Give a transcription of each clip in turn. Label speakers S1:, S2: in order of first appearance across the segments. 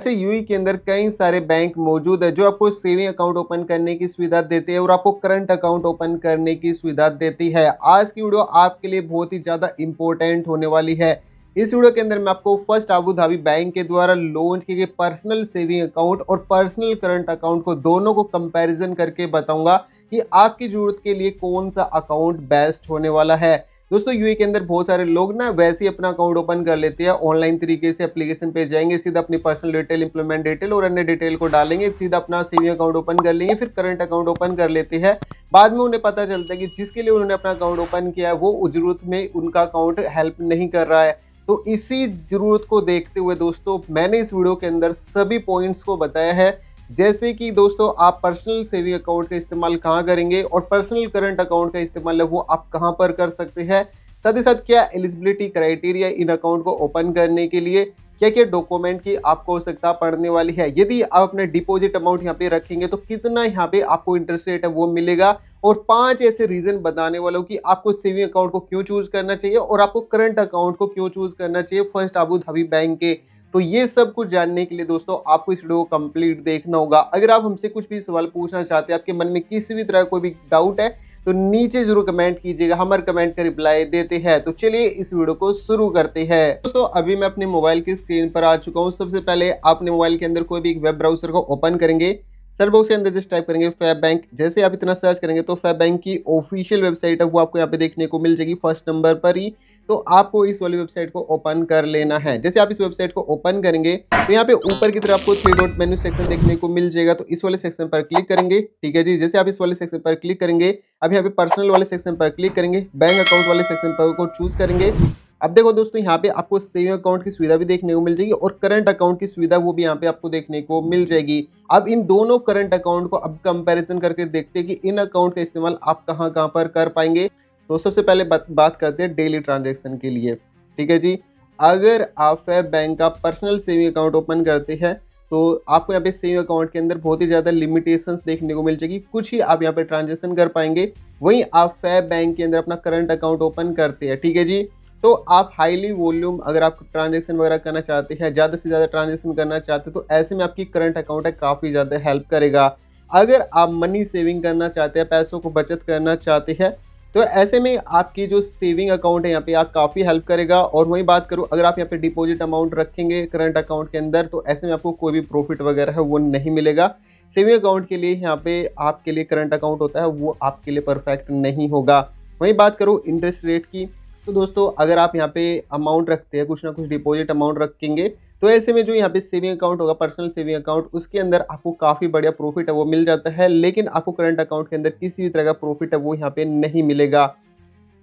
S1: से यूएई के अंदर कई सारे बैंक मौजूद है जो आपको सेविंग अकाउंट ओपन करने की सुविधा देते हैं और आपको करंट अकाउंट ओपन करने की सुविधा देती है। आज की वीडियो आपके लिए बहुत ही ज़्यादा इंपॉर्टेंट होने वाली है। इस वीडियो के अंदर मैं आपको फर्स्ट अबू धाबी बैंक के द्वारा लॉन्च किए गए पर्सनल सेविंग अकाउंट और पर्सनल करंट अकाउंट को दोनों को कंपैरिजन करके बताऊंगा कि आपकी ज़रूरत के लिए कौन सा अकाउंट बेस्ट होने वाला है। दोस्तों यूएई के अंदर बहुत सारे लोग ना वैसे ही अपना अकाउंट ओपन कर लेते हैं, ऑनलाइन तरीके से एप्लीकेशन पे जाएंगे, सीधा अपनी पर्सनल डिटेल, इंप्लॉयमेंट डिटेल और अन्य डिटेल को डालेंगे, सीधा अपना सेविंग अकाउंट ओपन कर लेंगे, फिर करंट अकाउंट ओपन कर लेते हैं। बाद में उन्हें पता चलता है कि जिसके लिए उन्होंने अपना अकाउंट ओपन किया है वो जरूरत में उनका अकाउंट हेल्प नहीं कर रहा है। तो इसी जरूरत को देखते हुए दोस्तों मैंने इस वीडियो के अंदर सभी पॉइंट्स को बताया है, जैसे कि दोस्तों आप पर्सनल सेविंग अकाउंट का इस्तेमाल कहाँ करेंगे और पर्सनल करंट अकाउंट का इस्तेमाल है वो आप कहाँ पर कर सकते हैं। साथ ही साथ क्या एलिजिबिलिटी क्राइटेरिया इन अकाउंट को ओपन करने के लिए, क्या क्या डॉक्यूमेंट की आपको आवश्यकता पड़ने वाली है, यदि आप अपने डिपॉजिट अमाउंट यहाँ पे रखेंगे तो कितना यहाँ पे आपको इंटरेस्ट रेट है वो मिलेगा, और 5 ऐसे रीजन बताने वालों कि आपको सेविंग अकाउंट को क्यों चूज करना चाहिए और आपको करंट अकाउंट को क्यों चूज करना चाहिए फर्स्ट अबू धाबी बैंक के। तो ये सब कुछ जानने के लिए दोस्तों आपको इस वीडियो को कंप्लीट देखना होगा। अगर आप हमसे कुछ भी सवाल पूछना चाहते हैं, आपके मन में किसी भी तरह कोई भी डाउट है तो नीचे जरूर कमेंट कीजिएगा, हमारे कमेंट का रिप्लाई देते हैं। तो चलिए इस वीडियो को शुरू करते हैं। दोस्तों अभी मैं अपने मोबाइल की स्क्रीन पर आ चुका हूँ। सबसे पहले आपने मोबाइल के अंदर कोई भी एक वेब ब्राउजर को ओपन करेंगे, सर्च बॉक्स के अंदर जस्ट टाइप करेंगे फैब बैंक। जैसे आप इतना सर्च करेंगे तो फैब बैंक की ऑफिशियल वेबसाइट है वो आपको यहाँ पे देखने को मिल जाएगी फर्स्ट नंबर पर ही। तो आपको इस वाली वेबसाइट को ओपन कर लेना है। जैसे आप इस वेबसाइट को ओपन करेंगे तो यहाँ पे ऊपर की तरफ आपको 3 डॉट मेन्यू सेक्शन देखने को मिल जाएगा, तो इस वाले सेक्शन पर क्लिक करेंगे। ठीक है जी, जैसे आप इस वाले सेक्शन पर क्लिक करेंगे, अब यहाँ पे पर्सनल वाले सेक्शन पर क्लिक करेंगे, बैंक अकाउंट वाले सेक्शन पर को चूज करेंगे। अब देखो दोस्तों यहाँ पे आपको सेविंग अकाउंट की सुविधा भी देखने को मिल जाएगी और करंट अकाउंट की सुविधा वो भी यहाँ पे आपको देखने को मिल जाएगी। अब इन दोनों करंट अकाउंट को अब कंपैरिजन करके देखते हैं कि इन अकाउंट का इस्तेमाल आप कहाँ कहाँ पर कर पाएंगे। तो सबसे पहले बात करते हैं डेली ट्रांजेक्शन के लिए। ठीक है जी, अगर आप फैब बैंक का पर्सनल सेविंग अकाउंट ओपन करते हैं तो आपको यहाँ पे सेविंग अकाउंट के अंदर बहुत ही ज़्यादा लिमिटेशंस देखने को मिल जाएगी, कुछ ही आप यहाँ पे ट्रांजेक्शन कर पाएंगे। वहीं आप फैब बैंक के अंदर अपना करंट अकाउंट ओपन करते हैं, ठीक है जी, तो आप हाईली वॉल्यूम अगर आप ट्रांजेक्शन वगैरह करना चाहते हैं, ज़्यादा से ज़्यादा ट्रांजेक्शन करना चाहते हैं, तो ऐसे में आपकी करंट अकाउंट है काफ़ी ज़्यादा हेल्प करेगा। अगर आप मनी सेविंग करना चाहते हैं, पैसों को बचत करना चाहते हैं, तो ऐसे में आपकी जो सेविंग अकाउंट है यहाँ पे आप काफ़ी हेल्प करेगा। और वही बात करूँ, अगर आप यहाँ पे डिपॉजिट अमाउंट रखेंगे करंट अकाउंट के अंदर तो ऐसे में आपको कोई भी प्रॉफिट वगैरह है वो नहीं मिलेगा। सेविंग अकाउंट के लिए यहाँ पे आपके लिए करंट अकाउंट होता है वो आपके लिए परफेक्ट नहीं होगा। वही बात करूँ इंटरेस्ट रेट की, तो दोस्तों अगर आप यहाँ पे अमाउंट रखते हैं, कुछ ना कुछ डिपॉजिट अमाउंट रखेंगे, तो ऐसे में जो यहाँ पे सेविंग अकाउंट होगा पर्सनल सेविंग अकाउंट, उसके अंदर आपको काफ़ी बढ़िया प्रॉफिट है वो मिल जाता है, लेकिन आपको करंट अकाउंट के अंदर किसी भी तरह का प्रॉफिट है वो यहाँ पे नहीं मिलेगा।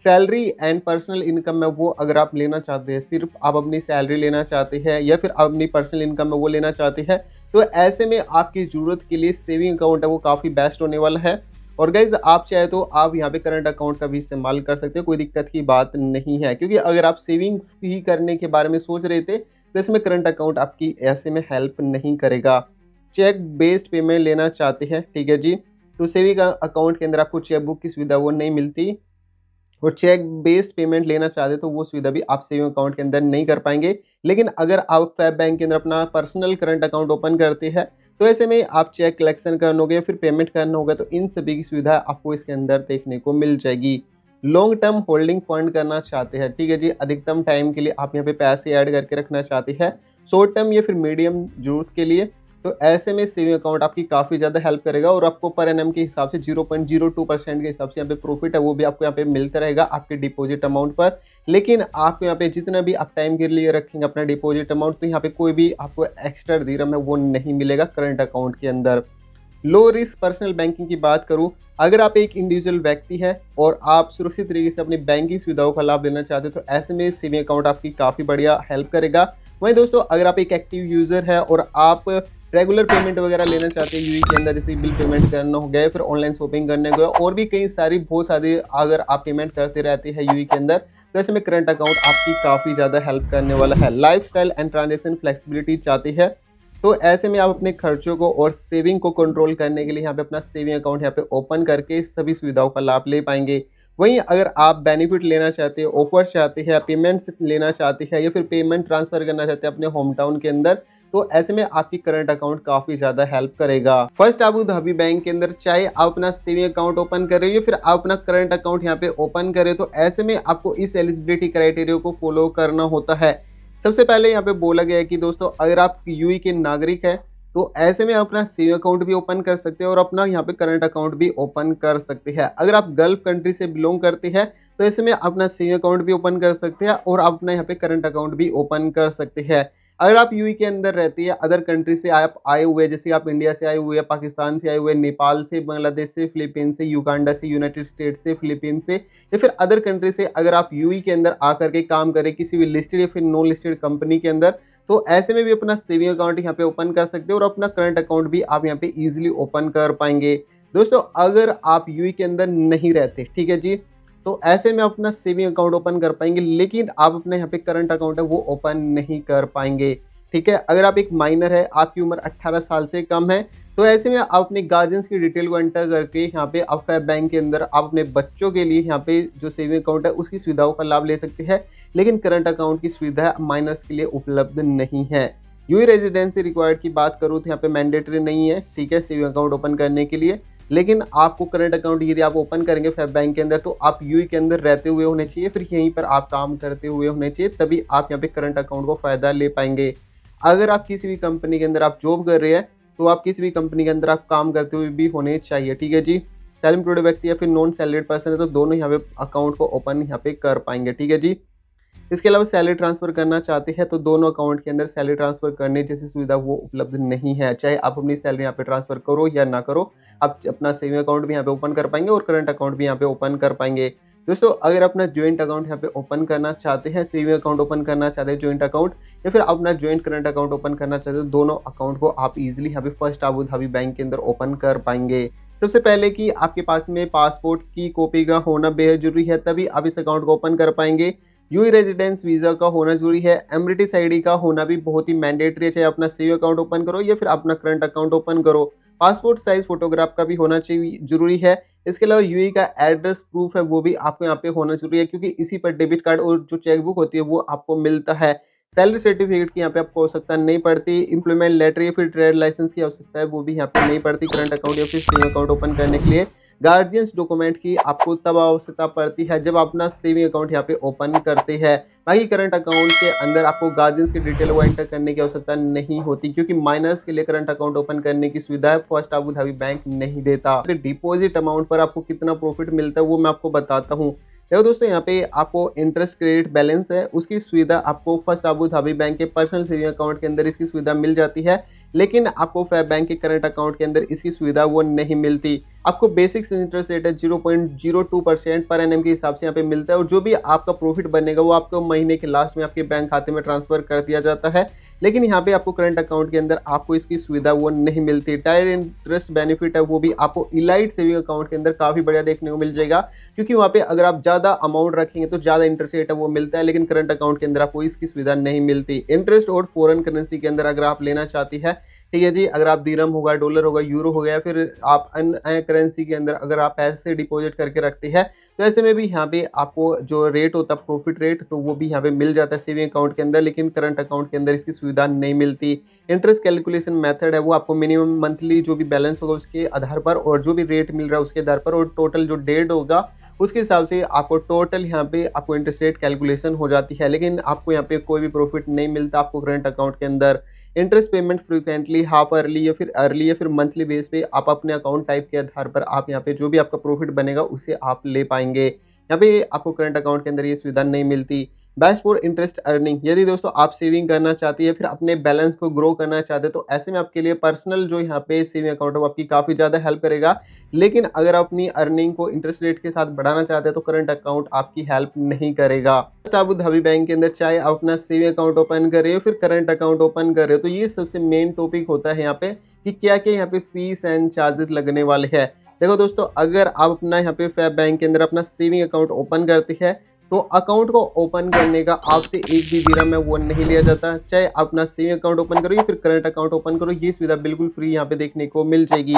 S1: सैलरी एंड पर्सनल इनकम है वो अगर आप लेना चाहते हैं, सिर्फ आप अपनी सैलरी लेना चाहते हैं या फिर अपनी पर्सनल इनकम है वो लेना चाहते हैं, तो ऐसे में आपकी ज़रूरत के लिए सेविंग अकाउंट है वो काफ़ी बेस्ट होने वाला है। और गाइज आप चाहे तो आप यहाँ पे करंट अकाउंट का भी इस्तेमाल कर सकते हो, कोई दिक्कत की बात नहीं है, क्योंकि अगर आप सेविंग्स ही करने के बारे में सोच रहे थे तो इसमें करंट अकाउंट आपकी ऐसे में हेल्प नहीं करेगा। चेक बेस्ड पेमेंट लेना चाहते हैं, ठीक है जी, तो सेविंग अकाउंट के अंदर आपको चेक बुक की सुविधा वो नहीं मिलती, और चेक बेस्ड पेमेंट लेना चाहते तो वो सुविधा भी आप सेविंग अकाउंट के अंदर नहीं कर पाएंगे। लेकिन अगर आप फैब बैंक के अंदर अपना पर्सनल करंट अकाउंट ओपन करते हैं तो ऐसे में आप चेक कलेक्शन करना होगा या फिर पेमेंट करना होगा, तो इन सभी की सुविधा आपको इसके अंदर देखने को मिल जाएगी। लॉन्ग टर्म होल्डिंग फंड करना चाहते हैं, ठीक है जी, अधिकतम टाइम के लिए आप यहाँ पे पैसे ऐड करके रखना चाहते हैं शॉर्ट टर्म या फिर मीडियम जरूरत के लिए, तो ऐसे में सेविंग अकाउंट आपकी काफ़ी ज़्यादा हेल्प करेगा और आपको पर एनएम के हिसाब से 0.02% के हिसाब से यहाँ पे प्रॉफिट है वो भी आपको यहाँ पे मिलता रहेगा आपके डिपॉजिट अमाउंट पर। लेकिन आपको यहाँ पे जितना भी आप टाइम के लिए रखेंगे अपना डिपॉजिट अमाउंट, तो यहाँ पे कोई भी आपको एक्स्ट्रा दिरहम है वो नहीं मिलेगा करंट अकाउंट के अंदर। लो रिस्क पर्सनल बैंकिंग की बात करूँ, अगर आप एक इंडिविजुअल व्यक्ति है और आप सुरक्षित तरीके से अपनी बैंकिंग सुविधाओं का लाभ लेना चाहते हो, तो ऐसे में सेविंग अकाउंट आपकी काफ़ी बढ़िया हेल्प करेगा। वहीं दोस्तों अगर आप एक एक्टिव यूज़र है और आप रेगुलर पेमेंट वगैरह लेना चाहते हैं यूएई के अंदर, जैसे बिल पेमेंट करना हो गया, फिर ऑनलाइन शॉपिंग करने को और भी कई सारी बहुत सारी अगर आप पेमेंट करते रहते हैं यूएई के अंदर, तो ऐसे में करंट अकाउंट आपकी काफ़ी ज़्यादा हेल्प करने वाला है। लाइफस्टाइल एंड ट्रांजेक्शन फ्लेक्सिबिलिटी चाहते हैं, तो ऐसे में आप अपने खर्चों को और सेविंग को कंट्रोल करने के लिए यहाँ पे अपना सेविंग अकाउंट यहाँ पे ओपन करके सभी सुविधाओं का लाभ ले पाएंगे। वहीं अगर आप बेनिफिट लेना चाहते हैं, ऑफर चाहते हैं, पेमेंट्स लेना चाहते हैं या फिर पेमेंट ट्रांसफ़र करना चाहते हैं अपने होम टाउन के अंदर, तो ऐसे में आपकी करंट अकाउंट काफी ज्यादा हेल्प करेगा। फर्स्ट अबू धाबी बैंक के अंदर चाहे आप अपना सेविंग अकाउंट ओपन कर रहे हो या फिर आप अपना करंट अकाउंट यहाँ पे ओपन करें, तो ऐसे में आपको इस एलिजिबिलिटी क्राइटेरिया को फॉलो करना होता है। सबसे पहले यहाँ पे बोला गया है कि दोस्तों अगर आप यूएई के नागरिक है तो ऐसे में आप अपना सेविंग अकाउंट भी ओपन कर सकते हैं और अपना यहाँ पे करंट अकाउंट भी ओपन कर सकते हैं। अगर आप गल्फ कंट्री से बिलोंग करते हैं तो ऐसे में अपना सेविंग अकाउंट भी ओपन कर सकते हैं और आप अपना यहाँ पे करंट अकाउंट भी ओपन कर सकते हैं। अगर आप यूएई के अंदर रहते हैं, अदर कंट्री से आप आए हुए, जैसे आप इंडिया से आए हुए हैं, पाकिस्तान से आए हुए, नेपाल से, बांग्लादेश से, फिलीपींस से, युगांडा से, यूनाइटेड स्टेट से, फिलीपींस से या फिर अदर कंट्री से अगर आप यूएई के अंदर आकर के काम करें किसी भी लिस्टेड या फिर नॉन लिस्टेड कंपनी के अंदर, तो ऐसे में भी अपना सेविंग अकाउंट यहाँ पे ओपन कर सकते हैं और अपना करंट अकाउंट भी आप यहाँ पे इजीली ओपन कर पाएंगे। दोस्तों अगर आप यूएई के अंदर नहीं रहते, ठीक है जी, तो ऐसे में अपना सेविंग अकाउंट ओपन कर पाएंगे, लेकिन आप अपने यहाँ पे करंट अकाउंट है वो ओपन नहीं कर पाएंगे। ठीक है, अगर आप एक माइनर है, आपकी उम्र 18 साल से कम है, तो ऐसे में आप अपने गार्जियंस की डिटेल को एंटर करके यहाँ पे आप फैब बैंक के अंदर आप अपने बच्चों के लिए यहाँ पे जो सेविंग अकाउंट है उसकी सुविधाओं का लाभ ले सकते हैं, लेकिन करंट अकाउंट की सुविधा माइनर्स के लिए उपलब्ध नहीं है। यूएई रेजिडेंसी रिक्वायर्ड की बात करूँ तो यहाँ पे मैंडेटरी नहीं है, ठीक है, सेविंग अकाउंट ओपन करने के लिए, लेकिन आपको करंट अकाउंट यदि आप ओपन करेंगे फैब बैंक के अंदर तो आप यूएई के अंदर रहते हुए होने चाहिए, फिर यहीं पर आप काम करते हुए होने चाहिए, तभी आप यहाँ पे करंट अकाउंट को फायदा ले पाएंगे। अगर आप किसी भी कंपनी के अंदर आप जॉब कर रहे हैं तो आप किसी भी कंपनी के अंदर आप काम करते हुए भी होने चाहिए, ठीक है जी। सेल्फ एम्प्लॉयड व्यक्ति या फिर नॉन सैलरीड पर्सन है तो दोनों यहाँ पे अकाउंट को ओपन यहाँ पे कर पाएंगे, ठीक है जी। इसके अलावा सैलरी ट्रांसफर करना चाहते हैं तो दोनों अकाउंट के अंदर सैलरी ट्रांसफर करने जैसी सुविधा वो उपलब्ध नहीं है। चाहे आप अपनी सैलरी यहाँ पे ट्रांसफर करो या ना करो, आप अपना सेविंग अकाउंट भी यहाँ पे ओपन कर पाएंगे और करंट अकाउंट भी यहाँ पे ओपन कर पाएंगे। दोस्तों अगर अपना ज्वाइंट अकाउंट यहाँ पे ओपन करना चाहते हैं, सेविंग अकाउंट ओपन करना चाहते हैं ज्वाइंट अकाउंट, या फिर अपना ज्वाइंट करंट अकाउंट ओपन करना चाहते हैं, दोनों अकाउंट को आप इजीली यहाँ पे फर्स्ट अबू धाबी बैंक के अंदर ओपन कर पाएंगे। सबसे पहले कि आपके पास में पासपोर्ट की कॉपी का होना बेहद जरूरी है, तभी आप इस अकाउंट को ओपन कर पाएंगे। यूएई रेजिडेंस वीजा का होना जरूरी है। एमरिटिस आईडी का होना भी बहुत ही मैंडेटरी है, चाहे अपना सेविंग अकाउंट ओपन करो या फिर अपना करंट अकाउंट ओपन करो। पासपोर्ट साइज फोटोग्राफ का भी होना चाहिए, जरूरी है। इसके अलावा यूएई का एड्रेस प्रूफ है वो भी आपको यहाँ पे होना जरूरी है, क्योंकि इसी पर डेबिट कार्ड और जो चेकबुक होती है वो आपको मिलता है। सैलरी सर्टिफिकेट की यहाँ पे आपको आवश्यकता नहीं पड़ती। इंप्लॉयमेंट लेटर या फिर ट्रेड लाइसेंस की आवश्यकता है वो भी यहाँ पे नहीं पड़ती करंट अकाउंट या फिर सेविंग अकाउंट ओपन करने के लिए। गार्जियंस डॉक्यूमेंट की आपको तब आवश्यकता पड़ती है जब अपना सेविंग अकाउंट यहाँ पे ओपन करते हैं। बाकी करंट अकाउंट के अंदर आपको गार्जियंस की डिटेल को एंटर करने की आवश्यकता नहीं होती, क्योंकि माइनर्स के लिए करंट अकाउंट ओपन करने की सुविधा फर्स्ट अबू धाबी बैंक नहीं देता। डिपॉजिट अमाउंट पर आपको कितना प्रॉफिट मिलता है वो मैं आपको बताता हूँ। देखो दोस्तों यहाँ पे आपको इंटरेस्ट क्रेडिट बैलेंस है उसकी सुविधा आपको फर्स्ट अबू धाबी बैंक के पर्सनल सेविंग अकाउंट के अंदर इसकी सुविधा मिल जाती है, लेकिन आपको फैब बैंक के करंट अकाउंट के अंदर इसकी सुविधा वो नहीं मिलती। आपको बेसिक इंटरेस्ट रेट है 0.02% पर एनएम के हिसाब से यहाँ पे मिलता है, और जो भी आपका प्रॉफिट बनेगा वो आपको महीने के लास्ट में आपके बैंक खाते में ट्रांसफर कर दिया जाता है। लेकिन यहाँ पे आपको करंट अकाउंट के अंदर आपको इसकी सुविधा वो नहीं मिलती। टायर इंटरेस्ट बेनिफिट है वो भी आपको इलाइट सेविंग अकाउंट के अंदर काफी बढ़िया देखने को मिल जाएगा, क्योंकि वहाँ पे अगर आप ज्यादा अमाउंट रखेंगे तो ज्यादा इंटरेस्ट रेट है वो मिलता है, लेकिन करंट अकाउंट के अंदर आपको इसकी सुविधा नहीं मिलती। इंटरेस्ट और फॉरेन करेंसी के अंदर अगर आप लेना चाहती है, ठीक है जी, अगर आप दिरहम होगा, डॉलर होगा, यूरो हो गया, फिर आप अन्य करेंसी के अंदर अगर आप पैसे डिपॉजिट करके रखते हैं तो ऐसे में भी यहाँ पे आपको जो रेट होता है प्रॉफिट रेट तो वो भी यहाँ पे मिल जाता है सेविंग अकाउंट के अंदर, लेकिन करंट अकाउंट के अंदर इसकी सुविधा नहीं मिलती। इंटरेस्ट कैलकुलेशन मेथड है वो आपको मिनिमम मंथली जो भी बैलेंस होगा उसके आधार पर और जो भी रेट मिल रहा है उसके आधार पर और टोटल जो डेट होगा उसके हिसाब से आपको टोटल यहाँ पे आपको इंटरेस्ट रेट कैलकुलेशन हो जाती है, लेकिन आपको यहाँ पे कोई भी प्रॉफिट नहीं मिलता आपको करंट अकाउंट के अंदर। Interest payment frequently, half early या फिर अर्ली या फिर मंथली बेस पे आप अपने अकाउंट टाइप के आधार पर आप यहाँ पे जो भी आपका प्रॉफिट बनेगा उसे आप ले पाएंगे। यहाँ पे आपको करंट अकाउंट के अंदर ये सुविधा नहीं मिलती। बेस्ट फॉर इंटरेस्ट अर्निंग, यदि दोस्तों आप सेविंग करना चाहती है फिर अपने बैलेंस को ग्रो करना चाहते हैं तो ऐसे में आपके लिए पर्सनल जो यहाँ पे सेविंग अकाउंट है वो आपकी काफ़ी ज़्यादा हेल्प करेगा। लेकिन अगर आप अपनी अर्निंग को इंटरेस्ट रेट के साथ बढ़ाना चाहते हैं तो करंट अकाउंट आपकी हेल्प नहीं करेगा। फर्स्ट अबू धाबी बैंक के अंदर चाहे आप अपना सेविंग अकाउंट ओपन कर रहे हो फिर करंट अकाउंट ओपन कर रहे हो तो ये सबसे मेन टॉपिक होता है यहाँ पे कि क्या क्या यहाँ पे फीस एंड चार्जेस लगने वाले हैं। देखो दोस्तों, अगर आप अपना यहाँ पे फैब बैंक के अंदर अपना सेविंग अकाउंट ओपन करते हैं तो अकाउंट को ओपन करने का आपसे एक भी दिरहम है वो नहीं लिया जाता। चाहे आप अपना सेविंग अकाउंट ओपन करो या फिर करंट अकाउंट ओपन करो, ये सुविधा बिल्कुल फ्री यहाँ पे देखने को मिल जाएगी।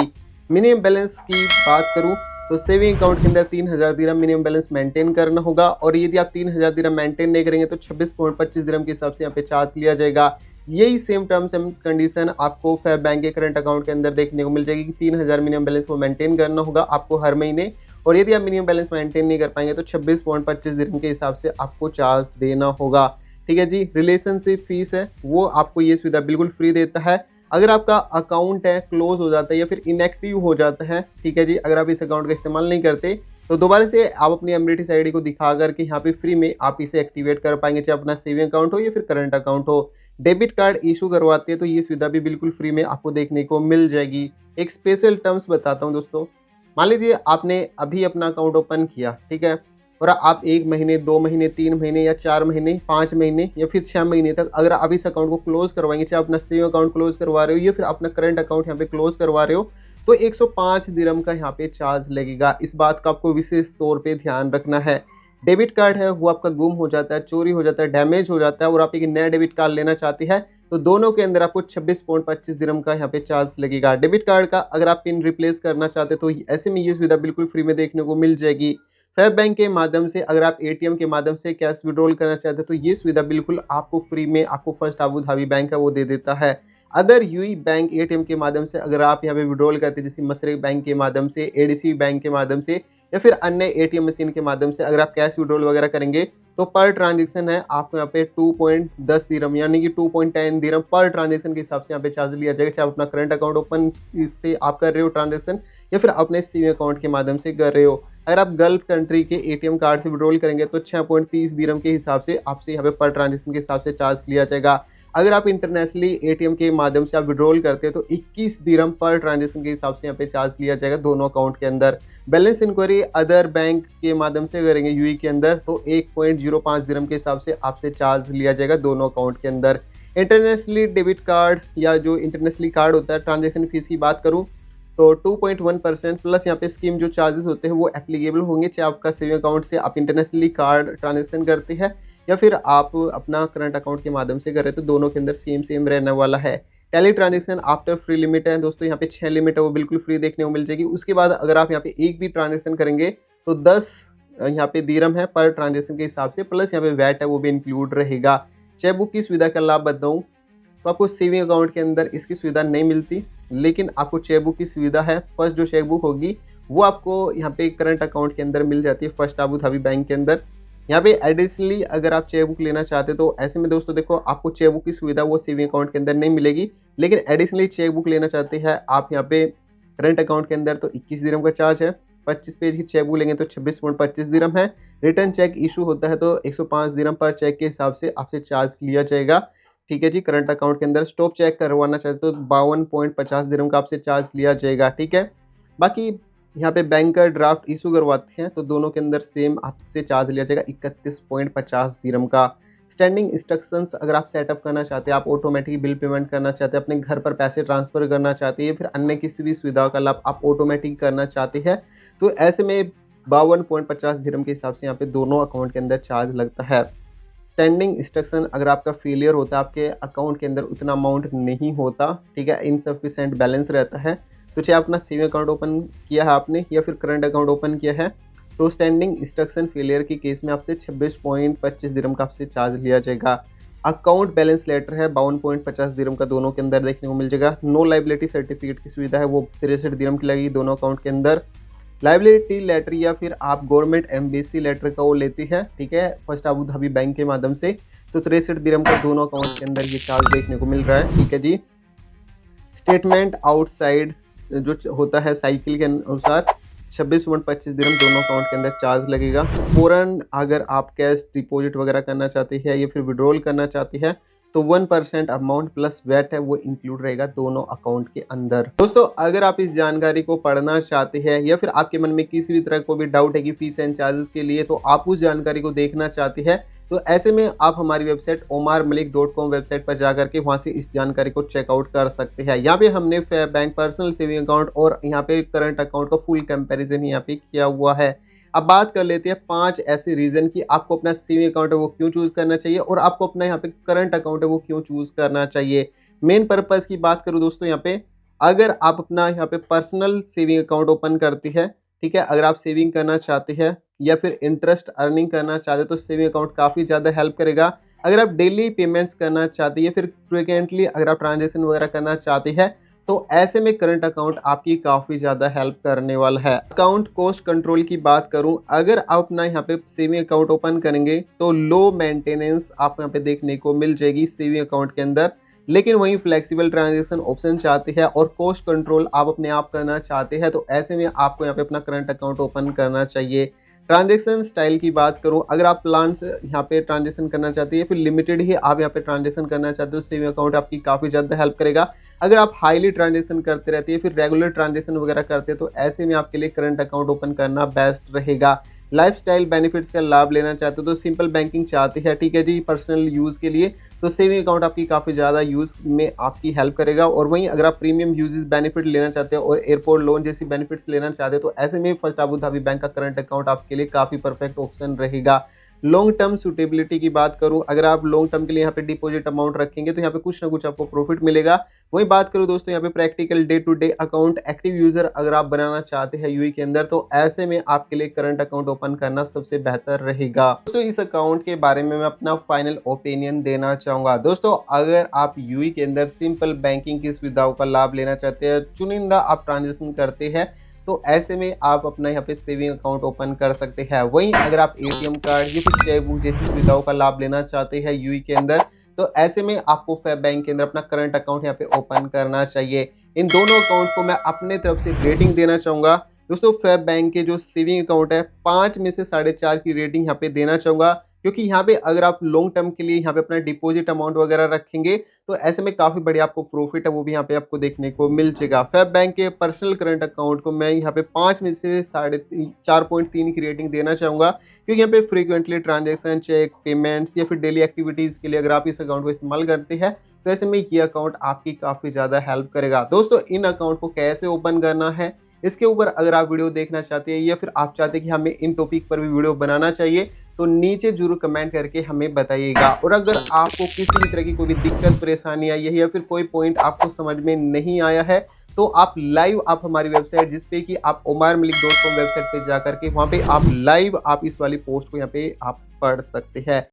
S1: मिनिमम बैलेंस की बात करूँ तो सेविंग अकाउंट के अंदर 3000 दिरहम मिनिमम बैलेंस मेंटेन करना होगा, और यदि आप 3000 दिरहम मेंटेन नहीं करेंगे तो 26.25 दिरहम के हिसाब से यहाँ पे चार्ज लिया जाएगा। यही सेम टर्म्स एंड कंडीशन आपको फैब बैंक के करंट अकाउंट के अंदर देखने को मिल जाएगी कि 3000 मिनिमम बैलेंस को मेंटेन करना होगा आपको हर महीने, और यदि आप मिनिमम बैलेंस मेंटेन नहीं कर पाएंगे तो 26.25 दिरहम के हिसाब से आपको चार्ज देना होगा। ठीक है जी। रिलेशनशिप फीस है वो आपको ये सुविधा बिल्कुल फ्री देता है। अगर आपका अकाउंट है क्लोज हो जाता है या फिर इनएक्टिव हो जाता है, ठीक है जी, अगर आप इस अकाउंट का इस्तेमाल नहीं करते तो दोबारा से आप अपनी एमरेटिस आईडी को दिखा करके यहाँ पे फ्री में आप इसे एक्टिवेट कर पाएंगे, चाहे अपना सेविंग अकाउंट हो या फिर करंट अकाउंट हो। डेबिट कार्ड इशू करवाते हैं तो ये सुविधा भी बिल्कुल फ्री में आपको देखने को मिल जाएगी। एक स्पेशल टर्म्स बताता हूँ दोस्तों। मान लीजिए आपने अभी अपना अकाउंट ओपन किया, ठीक है, और आप 1 महीने 2 महीने 3 महीने या 4 महीने 5 महीने या फिर 6 महीने तक अगर आप इस अकाउंट को क्लोज करवाएंगे, चाहे अपना सेविंग अकाउंट क्लोज करवा रहे हो या फिर अपना करंट अकाउंट यहाँ पे क्लोज करवा रहे हो, तो 105 दिरहम का यहाँ पे चार्ज लगेगा। इस बात का आपको विशेष तौर पे ध्यान रखना है। डेबिट कार्ड है वो आपका गुम हो जाता है, चोरी हो जाता है, डैमेज हो जाता है और आप एक नया डेबिट कार्ड लेना चाहते हैं तो दोनों के अंदर आपको 26.25 दिरहम का यहाँ पे चार्ज लगेगा। डेबिट कार्ड का अगर आप पिन रिप्लेस करना चाहते हैं तो ऐसे में ये सुविधा बिल्कुल फ्री में देखने को मिल जाएगी। फैब बैंक के माध्यम से अगर आप एटीएम के माध्यम से कैश विड्रॉल करना चाहते हैं तो ये सुविधा बिल्कुल आपको फ्री में आपको फर्स्ट अबू धाबी बैंक है वो दे देता है। अदर यूई बैंक एटीएम के माध्यम से अगर आप यहाँ पे विड्रॉल करते हैं, जैसे मशरक बैंक के माध्यम से, एडीसी बैंक के माध्यम से या फिर अन्य एटीएम मशीन के माध्यम से अगर आप कैश विड्रॉल वगैरह करेंगे तो पर ट्रांजेक्शन है आपको यहाँ पे 2.10 दिरहम यानी कि 2.10 दिरहम पर ट्रांजेक्शन के हिसाब से यहाँ पे चार्ज लिया जाएगा, चाहे अपना करंट अकाउंट ओपन से आप कर रहे हो ट्रांजेक्शन या फिर अपने सेविंग अकाउंट के माध्यम से कर रहे हो। अगर आप गल्फ कंट्री के एटीएम कार्ड से विड्रॉल करेंगे तो 6.30 दिरहम के हिसाब से आपसे यहाँ पे पर ट्रांजेक्शन के हिसाब से चार्ज लिया जाएगा। अगर आप इंटरनेशनली एटीएम के माध्यम से आप विड्रॉल करते हैं तो 21 दिरहम पर ट्रांजेक्शन के हिसाब से यहाँ पे चार्ज लिया जाएगा दोनों अकाउंट के अंदर। बैलेंस इंक्वायरी अदर बैंक के माध्यम से करेंगे यूई के अंदर तो 1.05 दिरहम के हिसाब से आपसे चार्ज लिया जाएगा दोनों अकाउंट के अंदर। इंटरनेशनली डेबिट कार्ड या जो इंटरनेशनली कार्ड होता है, ट्रांजेक्शन फीस की बात करूँ तो 2.1% प्लस यहाँ पे स्कीम जो चार्जेस होते हैं वो एप्लीकेबल होंगे, चाहे आपका सेविंग अकाउंट से आप इंटरनेशनली कार्ड ट्रांजेक्शन करते हैं या फिर आप अपना करंट अकाउंट के माध्यम से कर रहे हैं तो दोनों के अंदर सेम रहने वाला है। टेली ट्रांजेक्शन आफ्टर फ्री लिमिट है दोस्तों, यहाँ पे 6 लिमिट है वो बिल्कुल फ्री देखने को मिल जाएगी। उसके बाद अगर आप यहाँ पे एक भी ट्रांजेक्शन करेंगे तो 10 यहाँ पे दिरहम है पर ट्रांजेक्शन के हिसाब से, प्लस यहाँ पे वैट है वो भी इंक्लूड रहेगा। चेक बुक की सुविधा का लाभ बताऊँ तो आपको सेविंग अकाउंट के अंदर इसकी सुविधा नहीं मिलती, लेकिन आपको चेक बुक की सुविधा है। फर्स्ट जो चेक बुक होगी वो आपको यहाँ पे करंट अकाउंट के अंदर मिल जाती है फर्स्ट अबू धाबी बैंक के अंदर। यहाँ पे एडिशनली अगर आप चेक बुक लेना चाहते हैं तो ऐसे में दोस्तों देखो आपको चेक बुक की सुविधा वो सेविंग अकाउंट के अंदर नहीं मिलेगी, लेकिन एडिशनली चेक बुक लेना चाहते हैं आप यहाँ पे करंट अकाउंट के अंदर तो 21 दिरहम का चार्ज है। 25 पेज की चेक बुक लेंगे तो 26.25 दिरहम है। रिटर्न चेक इशू होता है तो 105 दिरहम पर चेक के हिसाब से आपसे चार्ज लिया जाएगा। ठीक है जी। करंट अकाउंट के अंदर स्टॉप चेक करवाना चाहते तो 52.50 दिरहम का आपसे चार्ज लिया जाएगा। ठीक है। बाकी यहाँ पे बैंकर ड्राफ्ट इशू करवाते हैं तो दोनों के अंदर सेम आपसे चार्ज लिया जाएगा 31.50 दिरहम का। स्टैंडिंग इंस्ट्रक्शंस अगर आप सेटअप करना चाहते हैं, आप ऑटोमेटिक बिल पेमेंट करना चाहते हैं, अपने घर पर पैसे ट्रांसफ़र करना चाहते हैं, फिर अन्य किसी भी सुविधा का लाभ आप ऑटोमेटिक करना चाहते हैं तो ऐसे में 52.50 दिरहम के हिसाब से यहाँ पे दोनों अकाउंट के अंदर चार्ज लगता है। स्टैंडिंग इंस्ट्रक्शन अगर आपका फेलियर होता है, आपके अकाउंट के अंदर उतना अमाउंट नहीं होता, ठीक है, इनसफिशेंट बैलेंस रहता है, तो चाहे अपना सेविंग अकाउंट ओपन किया है आपने या फिर करंट अकाउंट ओपन किया है तो स्टैंडिंग इंस्ट्रक्शन फेलियर के केस में आपसे 26.25 दिरहम का आपसे चार्ज लिया जाएगा। अकाउंट बैलेंस लेटर है 52.50 दिरहम का दोनों के अंदर देखने को मिल जाएगा। नो लाइबिलिटी सर्टिफिकेट की सुविधा है वो 63 दिरहम की लगेगी दोनों अकाउंट के अंदर। लाइबिलिटी लेटर या फिर आप गवर्नमेंट एम्बेसी लेटर का वो लेती है, ठीक है, फर्स्ट अबू धाबी बैंक के माध्यम से, तो 63 दिरहम का दोनों अकाउंट के अंदर ये चार्ज देखने को मिल रहा है। ठीक है जी। स्टेटमेंट आउटसाइड जो होता है साइकिल के अनुसार 26.25 दिरहम दोनों अकाउंट के अंदर चार्ज लगेगा। फ़ौरन अगर आप कैश डिपॉजिट वगैरह करना चाहते हैं या फिर विड्रॉल करना चाहते हैं तो 1% अमाउंट प्लस वैट है वो इंक्लूड रहेगा दोनों अकाउंट के अंदर। दोस्तों अगर आप इस जानकारी को पढ़ना चाहते हैं या फिर आपके मन में किसी भी तरह को भी डाउट है कि फीस एंड चार्जेस के लिए, तो आप उस जानकारी को देखना चाहते हैं तो ऐसे में आप हमारी वेबसाइट omarmalik.com वेबसाइट पर जाकर के वहाँ से इस जानकारी को चेकआउट कर सकते हैं। यहाँ पे हमने बैंक पर्सनल सेविंग अकाउंट और यहाँ पे करंट अकाउंट का फुल कंपैरिजन यहाँ पे किया हुआ है। अब बात कर लेते हैं 5 ऐसे रीज़न कि आपको अपना सेविंग अकाउंट है वो क्यों चूज़ करना चाहिए और आपको अपना यहाँ पे करंट अकाउंट है वो क्यों चूज़ करना चाहिए। मेन पर्पज़ की बात करूँ दोस्तों, यहाँ पे अगर आप अपना यहाँ पे पर्सनल सेविंग अकाउंट ओपन करते हैं, ठीक है, अगर आप सेविंग करना चाहते हैं या फिर इंटरेस्ट अर्निंग करना चाहते हैं तो सेविंग अकाउंट काफ़ी ज़्यादा हेल्प करेगा। अगर आप डेली पेमेंट्स करना चाहते हैं या फिर फ्रिक्वेंटली अगर आप ट्रांजेक्शन वगैरह करना चाहते हैं, तो ऐसे में करंट अकाउंट आपकी काफ़ी ज़्यादा हेल्प करने वाला है। अकाउंट कॉस्ट कंट्रोल की बात करूं, अगर आप अपना यहाँ पे सेविंग अकाउंट ओपन करेंगे तो लो मेंटेनेंस आपको यहाँ पे देखने को मिल जाएगी सेविंग अकाउंट के अंदर। लेकिन वहीं फ्लेक्सिबल ट्रांजेक्शन ऑप्शन चाहते हैं और कॉस्ट कंट्रोल आप अपने आप करना चाहते हैं, तो ऐसे में आपको यहाँ पे अपना करंट अकाउंट ओपन करना चाहिए। ट्रांजेक्शन स्टाइल की बात करूं, अगर आप प्लान से यहाँ पे ट्रांजेक्शन करना चाहते हैं, फिर लिमिटेड ही आप यहाँ पे ट्रांजेक्शन करना चाहते हो, सेविंग अकाउंट आपकी काफ़ी ज़्यादा हेल्प करेगा। अगर आप हाईली ट्रांजेक्शन करते रहते हैं, फिर रेगुलर ट्रांजेक्शन वगैरह करते हैं, तो ऐसे में आपके लिए करंट अकाउंट ओपन करना बेस्ट रहेगा। लाइफस्टाइल बेनिफिट्स का लाभ लेना चाहते हो, तो सिंपल बैंकिंग चाहते हैं, ठीक है जी, पर्सनल यूज़ के लिए, तो सेविंग अकाउंट आपकी काफ़ी ज़्यादा यूज़ में आपकी हेल्प करेगा। और वहीं अगर आप प्रीमियम यूजेस बेनिफिट लेना चाहते हो और एयरपोर्ट लोन जैसी बेनिफिट्स लेना चाहते हो, तो ऐसे में फर्स्ट अबू धाबी बैंक का करंट अकाउंट आपके लिए काफ़ी परफेक्ट ऑप्शन रहेगा। लॉन्ग टर्म सूटेबिलिटी की बात करूं, अगर आप लॉन्ग टर्म के लिए यहाँ पे डिपॉजिट अमाउंट रखेंगे तो यहाँ पे कुछ ना कुछ आपको प्रॉफिट मिलेगा। वहीं बात करूं दोस्तों यहाँ पे practical day to day account active user अगर आप बनाना चाहते हैं यूई के अंदर, तो ऐसे में आपके लिए करंट अकाउंट ओपन करना सबसे बेहतर रहेगा। दोस्तों इस अकाउंट के बारे में मैं अपना फाइनल ओपिनियन देना चाहूंगा। दोस्तों अगर आप यूई के अंदर सिंपल बैंकिंग की सुविधाओं का लाभ लेना चाहते हैं, चुनिंदा आप ट्रांजेक्शन करते हैं, तो ऐसे में आप अपना यहाँ पे सेविंग अकाउंट ओपन कर सकते हैं। वहीं अगर आप एटीएम कार्ड या फिर चेक बुक जैसी सुविधाओं का लाभ लेना चाहते हैं यूई के अंदर, तो ऐसे में आपको फैब बैंक के अंदर अपना करंट अकाउंट यहाँ पे ओपन करना चाहिए। इन दोनों अकाउंट को मैं अपने तरफ से रेटिंग देना चाहूँगा। दोस्तों फैब बैंक के जो सेविंग अकाउंट है 5 में से 4.5 की रेटिंग यहाँ पे देना चाहूँगा, क्योंकि यहाँ पे अगर आप लॉन्ग टर्म के लिए यहाँ पे अपना डिपॉजिट अमाउंट वगैरह रखेंगे, तो ऐसे में काफ़ी बढ़िया आपको प्रॉफिट है वो भी यहाँ पे आपको देखने को मिल जाएगा। फैब बैंक के पर्सनल करंट अकाउंट को मैं यहाँ पे 5 में से 4.3 की रेटिंग देना चाहूँगा, क्योंकि यहाँ पे फ्रीक्वेंटली ट्रांजेक्शन, चेक, पेमेंट्स या फिर डेली एक्टिविटीज़ के लिए अगर आप इस अकाउंट को इस्तेमाल करते हैं, तो ऐसे में ये अकाउंट आपकी काफ़ी ज़्यादा हेल्प करेगा। दोस्तों इन अकाउंट को कैसे ओपन करना है, इसके ऊपर अगर आप वीडियो देखना चाहते हैं या फिर आप चाहते हैं कि हमें इन टॉपिक पर भी वीडियो बनाना चाहिए, तो नीचे जरूर कमेंट करके हमें बताइएगा। और अगर आपको किसी भी तरह की कोई भी दिक्कत परेशानी आई है या फिर कोई पॉइंट आपको समझ में नहीं आया है, तो आप लाइव आप हमारी वेबसाइट जिसपे कि आप omarmalik.com वेबसाइट पे जा करके वहाँ पे आप लाइव आप इस वाली पोस्ट को यहाँ पे आप पढ़ सकते हैं।